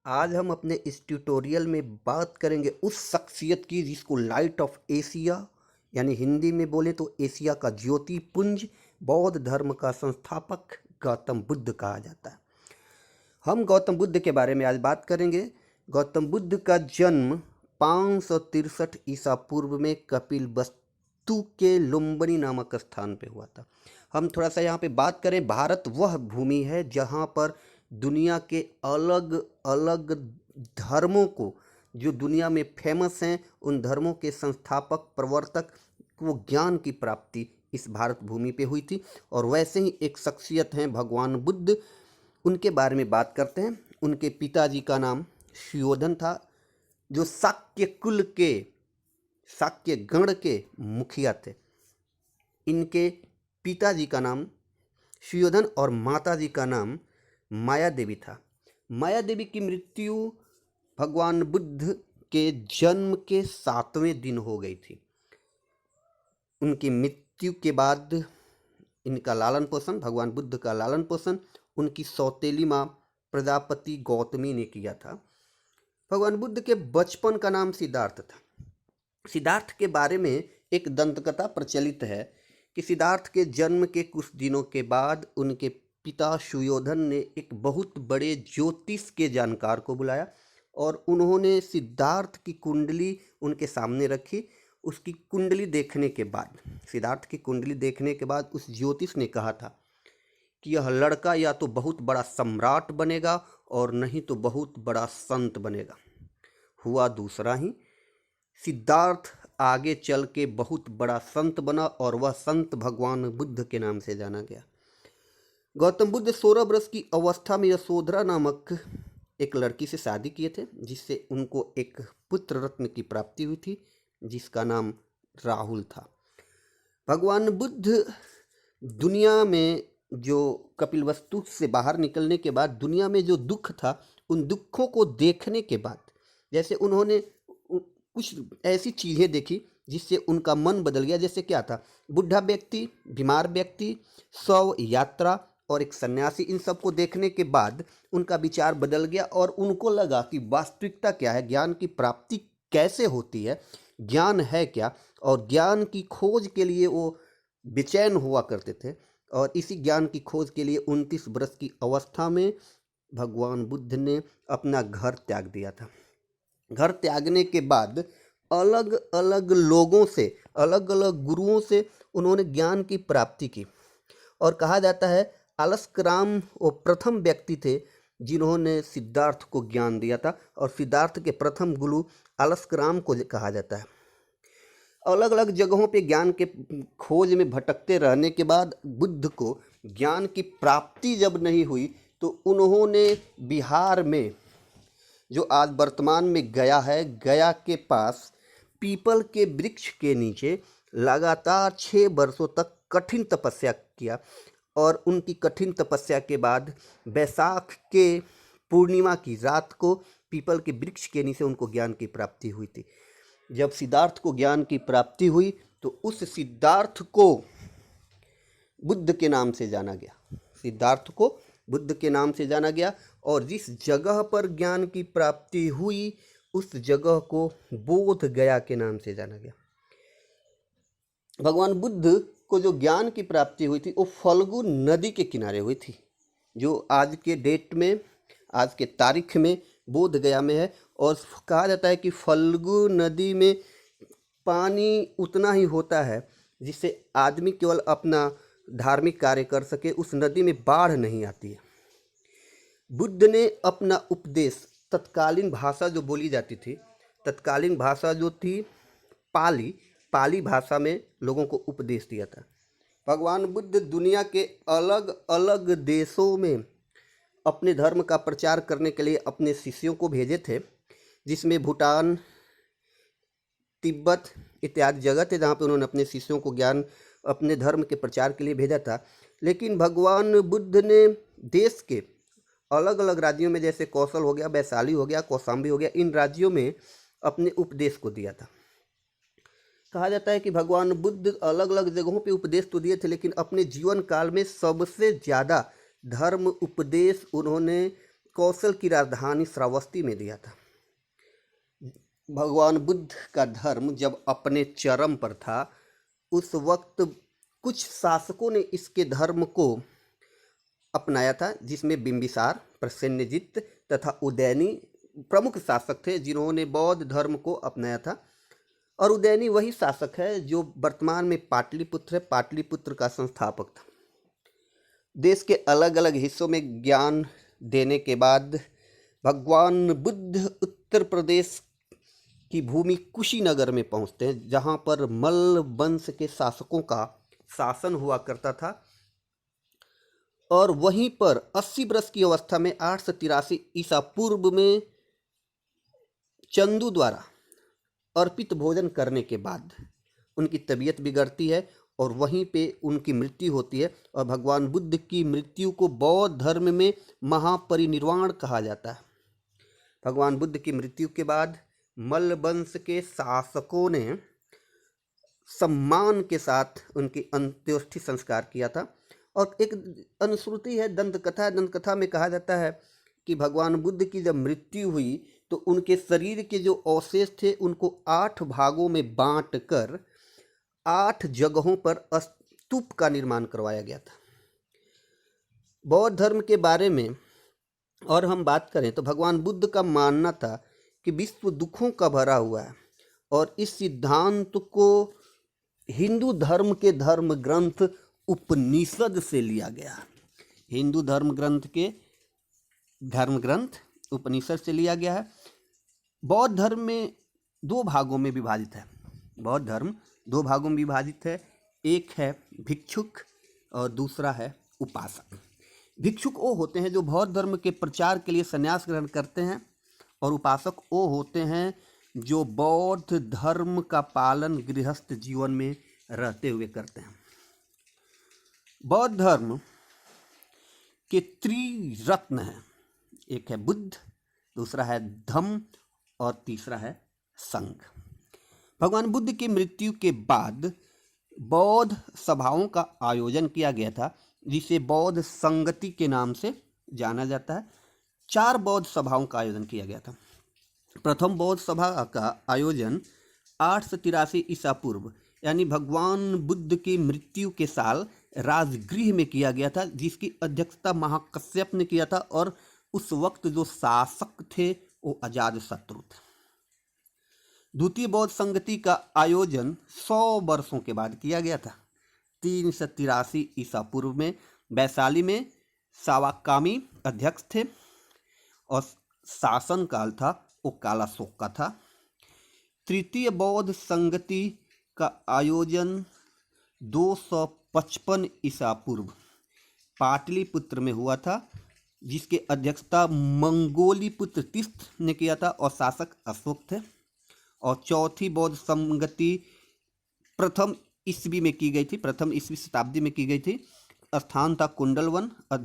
आज हम अपने इस ट्यूटोरियल में बात करेंगे उस शख्सियत की जिसको लाइट ऑफ एशिया यानी हिंदी में बोले तो एशिया का ज्योति पुंज बौद्ध धर्म का संस्थापक गौतम बुद्ध कहा जाता है। हम गौतम बुद्ध के बारे में आज बात करेंगे। गौतम बुद्ध का जन्म 563 ईसा पूर्व में कपिलवस्तु के लुम्बिनी नामक स्थान पे हुआ था। हम थोड़ा सा यहाँ पे बात करें, भारत वह भूमि है जहाँ पर दुनिया के अलग अलग धर्मों को, जो दुनिया में फेमस हैं, उन धर्मों के संस्थापक प्रवर्तक को ज्ञान की प्राप्ति इस भारत भूमि पे हुई थी। और वैसे ही एक शख्सियत हैं भगवान बुद्ध, उनके बारे में बात करते हैं। उनके पिताजी का नाम सुयोधन था, जो शाक्य कुल के, शाक्य गण के मुखिया थे। इनके पिताजी का नाम सुयोधन और माताजी का नाम माया देवी था। माया देवी की मृत्यु भगवान बुद्ध के जन्म के 7वें दिन हो गई थी। उनकी मृत्यु के बाद इनका लालन पोषण, भगवान बुद्ध का लालन पोषण उनकी सौतेली माँ प्रजापति गौतमी ने किया था। भगवान बुद्ध के बचपन का नाम सिद्धार्थ था। सिद्धार्थ के बारे में एक दंतकथा प्रचलित है कि सिद्धार्थ के जन्म के कुछ दिनों के बाद उनके पिता सुयोधन ने एक बहुत बड़े ज्योतिष के जानकार को बुलाया और उन्होंने सिद्धार्थ की कुंडली उनके सामने रखी। उसकी कुंडली देखने के बाद, सिद्धार्थ की कुंडली देखने के बाद उस ज्योतिष ने कहा था कि यह लड़का या तो बहुत बड़ा सम्राट बनेगा और नहीं तो बहुत बड़ा संत बनेगा। हुआ दूसरा ही। सिद्धार्थ आगे चल के बहुत बड़ा संत बना और वह संत भगवान बुद्ध के नाम से जाना गया। गौतम बुद्ध 16 वर्ष की अवस्था में यशोधरा नामक एक लड़की से शादी किए थे, जिससे उनको एक पुत्र रत्न की प्राप्ति हुई थी, जिसका नाम राहुल था। भगवान बुद्ध दुनिया में जो कपिलवस्तु से बाहर निकलने के बाद दुनिया में जो दुख था, उन दुखों को देखने के बाद जैसे उन्होंने कुछ ऐसी चीज़ें देखी जिससे उनका मन बदल गया। जैसे क्या था, बुढ़ा व्यक्ति, बीमार व्यक्ति, शव, यात्रा और एक सन्यासी, इन सब को देखने के बाद उनका विचार बदल गया और उनको लगा कि वास्तविकता क्या है, ज्ञान की प्राप्ति कैसे होती है, ज्ञान है क्या। और ज्ञान की खोज के लिए वो बेचैन हुआ करते थे और इसी ज्ञान की खोज के लिए 29 वर्ष की अवस्था में भगवान बुद्ध ने अपना घर त्याग दिया था। घर त्यागने के बाद अलग अलग लोगों से, अलग अलग गुरुओं से उन्होंने ज्ञान की प्राप्ति की। और कहा जाता है अलस्कराम वो प्रथम व्यक्ति थे जिन्होंने सिद्धार्थ को ज्ञान दिया था और सिद्धार्थ के प्रथम गुरु अलस्कराम को कहा जाता है। अलग अलग जगहों पे ज्ञान के खोज में भटकते रहने के बाद बुद्ध को ज्ञान की प्राप्ति जब नहीं हुई तो उन्होंने बिहार में, जो आज वर्तमान में गया है, गया के पास पीपल के वृक्ष के नीचे लगातार 6 वर्षों तक कठिन तपस्या किया। और उनकी कठिन तपस्या के बाद बैसाख के पूर्णिमा की रात को पीपल के वृक्ष के नीचे उनको ज्ञान की प्राप्ति हुई थी। जब सिद्धार्थ को ज्ञान की प्राप्ति हुई तो उस सिद्धार्थ को बुद्ध के नाम से जाना गया। सिद्धार्थ को बुद्ध के नाम से जाना गया और जिस जगह पर ज्ञान की प्राप्ति हुई उस जगह को बोध गया के नाम से जाना गया। भगवान बुद्ध को जो ज्ञान की प्राप्ति हुई थी वो फल्गु नदी के किनारे हुई थी, जो आज के डेट में, आज के तारीख में बोध गया में है। और कहा जाता है कि फल्गु नदी में पानी उतना ही होता है जिससे आदमी केवल अपना धार्मिक कार्य कर सके, उस नदी में बाढ़ नहीं आती है। बुद्ध ने अपना उपदेश तत्कालीन भाषा जो बोली जाती थी, तत्कालीन भाषा जो थी पाली भाषा में लोगों को उपदेश दिया था। भगवान बुद्ध दुनिया के अलग अलग देशों में अपने धर्म का प्रचार करने के लिए अपने शिष्यों को भेजे थे, जिसमें भूटान, तिब्बत इत्यादि जगह थे जहाँ पे उन्होंने अपने शिष्यों को ज्ञान, अपने धर्म के प्रचार के लिए भेजा था। लेकिन भगवान बुद्ध ने देश के अलग अलग राज्यों में, जैसे कौशल हो गया, वैशाली हो गया, कौशाम्बी हो गया, इन राज्यों में अपने उपदेश को दिया था। कहा जाता है कि भगवान बुद्ध अलग अलग जगहों पे उपदेश तो दिए थे, लेकिन अपने जीवन काल में सबसे ज़्यादा धर्म उपदेश उन्होंने कौशल की राजधानी श्रावस्ती में दिया था। भगवान बुद्ध का धर्म जब अपने चरम पर था, उस वक्त कुछ शासकों ने इसके धर्म को अपनाया था, जिसमें बिंबिसार, प्रसेनजित तथा उदयनी प्रमुख शासक थे जिन्होंने बौद्ध धर्म को अपनाया था। और उदयनी वही शासक है जो वर्तमान में पाटलिपुत्र है, पाटलिपुत्र का संस्थापक था। देश के अलग अलग हिस्सों में ज्ञान देने के बाद भगवान बुद्ध उत्तर प्रदेश की भूमि कुशीनगर में पहुंचते हैं, जहां पर मल्ल वंश के शासकों का शासन हुआ करता था। और वहीं पर 80 वर्ष की अवस्था में 883 ईसा पूर्व में चंदू द्वारा अर्पित भोजन करने के बाद उनकी तबीयत बिगड़ती है और वहीं पे उनकी मृत्यु होती है। और भगवान बुद्ध की मृत्यु को बौद्ध धर्म में महापरिनिर्वाण कहा जाता है। भगवान बुद्ध की मृत्यु के बाद मल्ल वंश के शासकों ने सम्मान के साथ उनकी अंत्येष्टि संस्कार किया था। और एक अनुश्रुति है, दंतकथा में कहा जाता है कि भगवान बुद्ध की जब मृत्यु हुई तो उनके शरीर के जो अवशेष थे उनको 8 भागों में बांटकर 8 जगहों पर स्तूप का निर्माण करवाया गया था। बौद्ध धर्म के बारे में और हम बात करें तो भगवान बुद्ध का मानना था कि विश्व दुखों का भरा हुआ है, और इस सिद्धांत को हिंदू धर्म के धर्म ग्रंथ उपनिषद से लिया गया। हिंदू धर्म ग्रंथ के धर्म ग्रंथ उपनिषद से लिया गया है। बौद्ध धर्म में 2 भागों में विभाजित है। बौद्ध धर्म 2 भागों में विभाजित है। एक है भिक्षुक और दूसरा है उपासक। भिक्षुक वो होते हैं जो बौद्ध धर्म के प्रचार के लिए संन्यास ग्रहण करते हैं, और उपासक वो होते हैं जो बौद्ध धर्म का पालन गृहस्थ जीवन में रहते हुए करते हैं। बौद्ध धर्म के त्रिरत्न हैं, एक है बुद्ध, दूसरा है धम्म और तीसरा है संघ। भगवान बुद्ध की मृत्यु के बाद बौद्ध सभाओं का आयोजन किया गया था, जिसे बौद्ध संगति के नाम से जाना जाता है। 4 बौद्ध सभाओं का आयोजन किया गया था। प्रथम बौद्ध सभा का आयोजन 883 ईसा पूर्व यानी भगवान बुद्ध की मृत्यु के साल राजगृह में किया गया था, जिसकी अध्यक्षता महाकश्यप ने किया था। और उस वक्त जो शासक थे वो अजातशत्रु थे। द्वितीय बौद्ध संगति का आयोजन 100 वर्षों के बाद किया गया था। 383 ईसा पूर्व में वैशाली में सावाकामी अध्यक्ष थे, और शासन काल था वो कालाशोक का था। तृतीय बौद्ध संगति का आयोजन 255 ईसा पूर्व पाटलिपुत्र में हुआ था, जिसके अध्यक्षता मंगोली पुत्र तीर्थ ने किया था और शासक अशोक थे। और चौथी बौद्ध संगति प्रथम ईस्वी में की गई थी, प्रथम ईस्वी शताब्दी में की गई थी। स्थान था कुंडलवन। अध्यक्ष